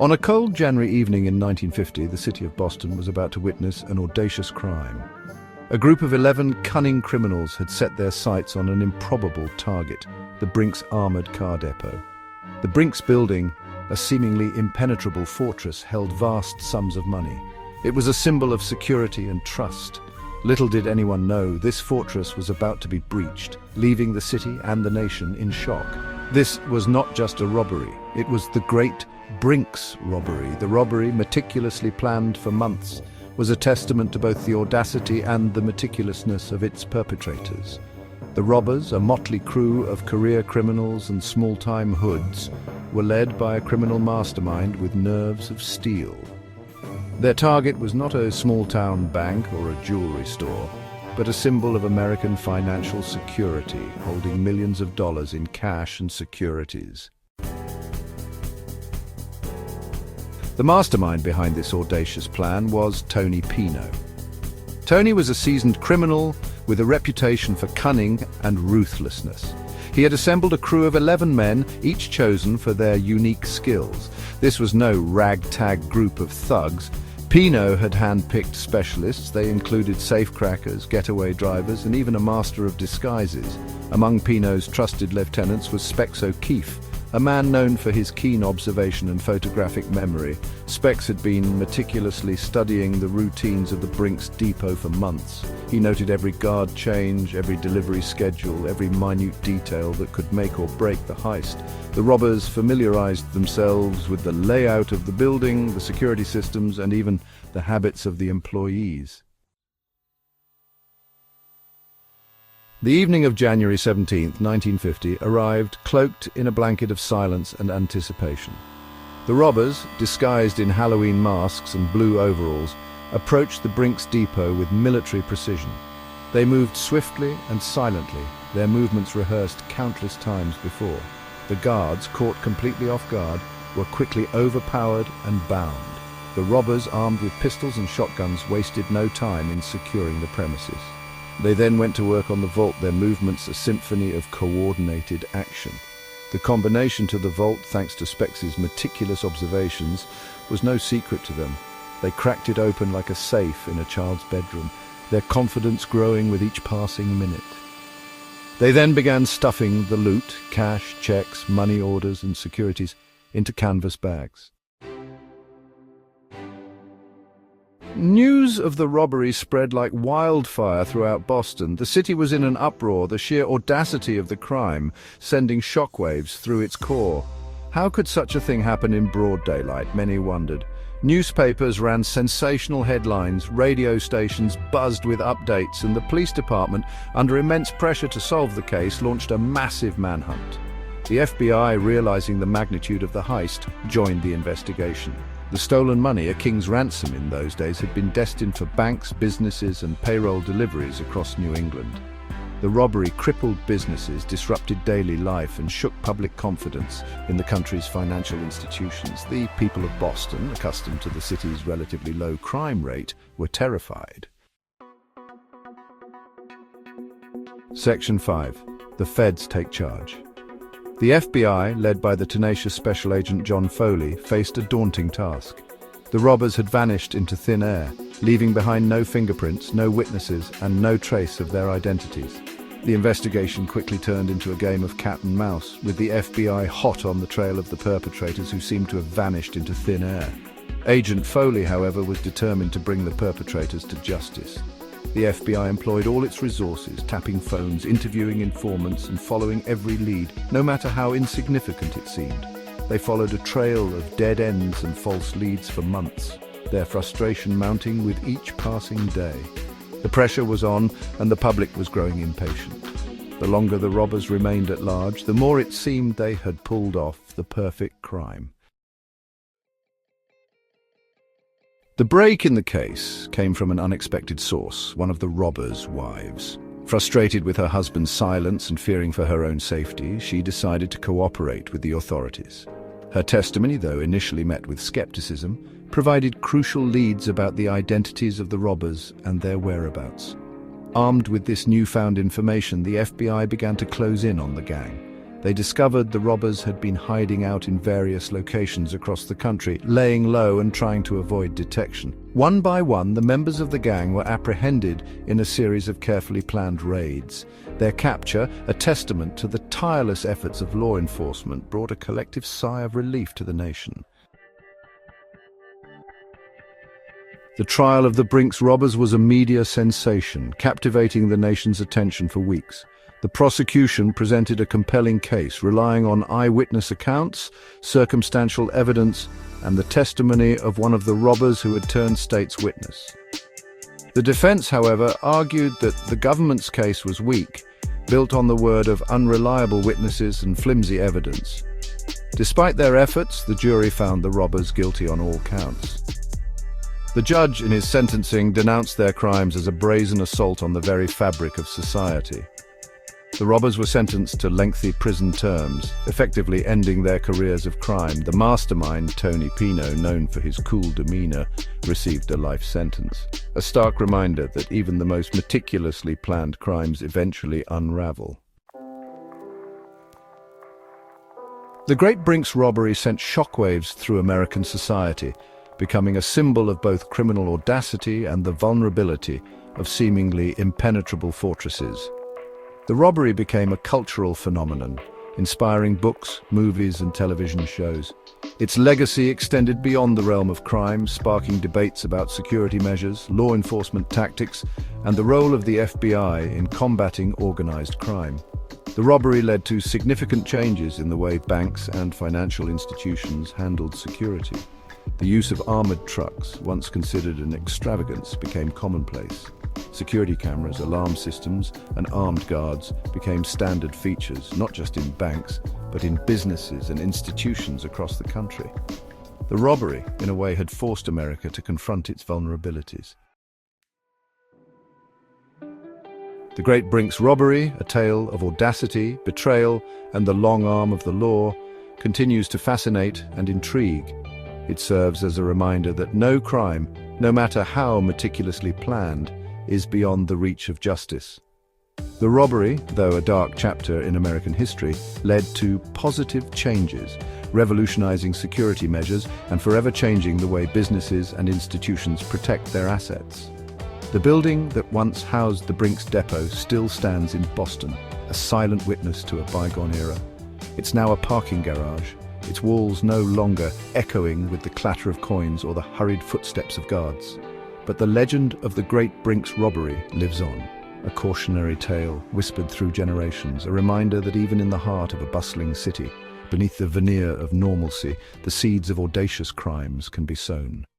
On a cold January evening in 1950, the city of Boston was about to witness an audacious crime. A group of 11 cunning criminals had set their sights on an improbable target, the Brink's armored car depot. The Brink's building, a seemingly impenetrable fortress, held vast sums of money. It was a symbol of security and trust. Little did anyone know this fortress was about to be breached, leaving the city and the nation in shock. This was not just a robbery, it was the great Brink's robbery. The robbery, meticulously planned for months, was a testament to both the audacity and the meticulousness of its perpetrators. The robbers, a motley crew of career criminals and small-time hoods, were led by a criminal mastermind with nerves of steel. Their target was not a small-town bank or a jewelry store, but a symbol of American financial security, holding millions of dollars in cash and securities. The mastermind behind this audacious plan was Tony Pino. Tony was a seasoned criminal with a reputation for cunning and ruthlessness. He had assembled a crew of 11 men, each chosen for their unique skills. This was no ragtag group of thugs. Pino had hand-picked specialists. They included safecrackers, getaway drivers, and even a master of disguises. Among Pino's trusted lieutenants was Specs O'Keefe, a man known for his keen observation and photographic memory. Specs had been meticulously studying the routines of the Brink's depot for months. He noted every guard change, every delivery schedule, every minute detail that could make or break the heist. The robbers familiarized themselves with the layout of the building, the security systems, and even the habits of the employees. The evening of January 17, 1950, arrived cloaked in a blanket of silence and anticipation. The robbers, disguised in Halloween masks and blue overalls, approached the Brink's depot with military precision. They moved swiftly and silently, their movements rehearsed countless times before. The guards, caught completely off guard, were quickly overpowered and bound. The robbers, armed with pistols and shotguns, wasted no time in securing the premises. They then went to work on the vault, their movements a symphony of coordinated action. The combination to the vault, thanks to Specs's meticulous observations, was no secret to them. They cracked it open like a safe in a child's bedroom, their confidence growing with each passing minute. They then began stuffing the loot, cash, checks, money orders, and securities, into canvas bags. News of the robbery spread like wildfire throughout Boston. The city was in an uproar, the sheer audacity of the crime sending shockwaves through its core. How could such a thing happen in broad daylight? Many wondered. Newspapers ran sensational headlines, radio stations buzzed with updates, and the police department, under immense pressure to solve the case, launched a massive manhunt. The FBI, realizing the magnitude of the heist, joined the investigation. The stolen money, a king's ransom in those days, had been destined for banks, businesses, and payroll deliveries across New England. The robbery crippled businesses, disrupted daily life, and shook public confidence in the country's financial institutions. The people of Boston, accustomed to the city's relatively low crime rate, were terrified. Section 5. The Feds take charge. The FBI, led by the tenacious Special Agent John Foley, faced a daunting task. The robbers had vanished into thin air, leaving behind no fingerprints, no witnesses, and no trace of their identities. The investigation quickly turned into a game of cat and mouse, with the FBI hot on the trail of the perpetrators who seemed to have vanished into thin air. Agent Foley, however, was determined to bring the perpetrators to justice. The FBI employed all its resources, tapping phones, interviewing informants, and following every lead, no matter how insignificant it seemed. They followed a trail of dead ends and false leads for months, their frustration mounting with each passing day. The pressure was on, and the public was growing impatient. The longer the robbers remained at large, the more it seemed they had pulled off the perfect crime. The break in the case came from an unexpected source, one of the robbers' wives. Frustrated with her husband's silence and fearing for her own safety, she decided to cooperate with the authorities. Her testimony, though initially met with skepticism, provided crucial leads about the identities of the robbers and their whereabouts. Armed with this newfound information, the FBI began to close in on the gang. They discovered the robbers had been hiding out in various locations across the country, laying low and trying to avoid detection. One by one, the members of the gang were apprehended in a series of carefully planned raids. Their capture, a testament to the tireless efforts of law enforcement, brought a collective sigh of relief to the nation. The trial of the Brink's robbers was a media sensation, captivating the nation's attention for weeks. The prosecution presented a compelling case, relying on eyewitness accounts, circumstantial evidence, and the testimony of one of the robbers who had turned state's witness. The defense, however, argued that the government's case was weak, built on the word of unreliable witnesses and flimsy evidence. Despite their efforts, the jury found the robbers guilty on all counts. The judge, in his sentencing, denounced their crimes as a brazen assault on the very fabric of society. The robbers were sentenced to lengthy prison terms, effectively ending their careers of crime. The mastermind, Tony Pino, known for his cool demeanor, received a life sentence. A stark reminder that even the most meticulously planned crimes eventually unravel. The Great Brink's robbery sent shockwaves through American society, becoming a symbol of both criminal audacity and the vulnerability of seemingly impenetrable fortresses. The robbery became a cultural phenomenon, inspiring books, movies, and television shows. Its legacy extended beyond the realm of crime, sparking debates about security measures, law enforcement tactics, and the role of the FBI in combating organized crime. The robbery led to significant changes in the way banks and financial institutions handled security. The use of armored trucks, once considered an extravagance, became commonplace. Security cameras, alarm systems, and armed guards became standard features, not just in banks, but in businesses and institutions across the country. The robbery, in a way, had forced America to confront its vulnerabilities. The Great Brink's robbery, a tale of audacity, betrayal, and the long arm of the law, continues to fascinate and intrigue. It serves as a reminder that no crime, no matter how meticulously planned, is beyond the reach of justice. The robbery, though a dark chapter in American history, led to positive changes, revolutionizing security measures and forever changing the way businesses and institutions protect their assets. The building that once housed the Brink's depot still stands in Boston, a silent witness to a bygone era. It's now a parking garage, its walls no longer echoing with the clatter of coins or the hurried footsteps of guards. But the legend of the Great Brink's robbery lives on, a cautionary tale whispered through generations, a reminder that even in the heart of a bustling city, beneath the veneer of normalcy, the seeds of audacious crimes can be sown.